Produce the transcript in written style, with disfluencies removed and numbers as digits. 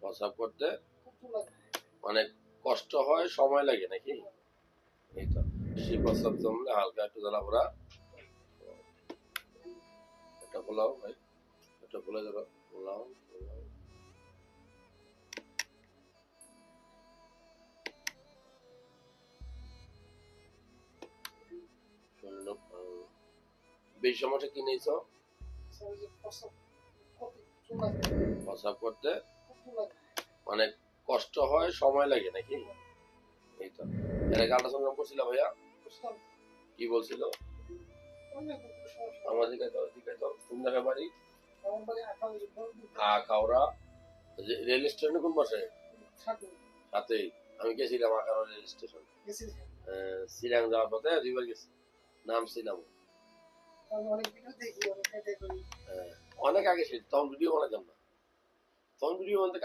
প্রস্রাব করতে অনেক কষ্ট হয়, সময় লাগে নাকি? এই তো বেশি প্রস্রাব জমলে হালকা একটু জ্বালা পোড়া। এটা পোলাও ভাই, এটা বলে ধরো পোলাও। বেশি সমস্যা কি নিয়েছ? প্রস্রাব করতে অনেক কষ্ট হয়, সময় লাগে নাকি? এই তো এর আগে আল্ট্রাসাউন্ড করছিল ভাইয়া, কি বলছিল? আমার দিকে দাও কোন জায়গায় বাড়ি? আখাউড়া। রেল স্টেশনে কোন পাশে? সাথেই। আমি গেছিলাম আখাউড়া রেল স্টেশন, সিরাং যাওয়ার পথে 2 বার গেছি, নামছিলাম। অনেক আগে, তখন ভিডিও বানাতাম না, তখন ভিডিও বানাতে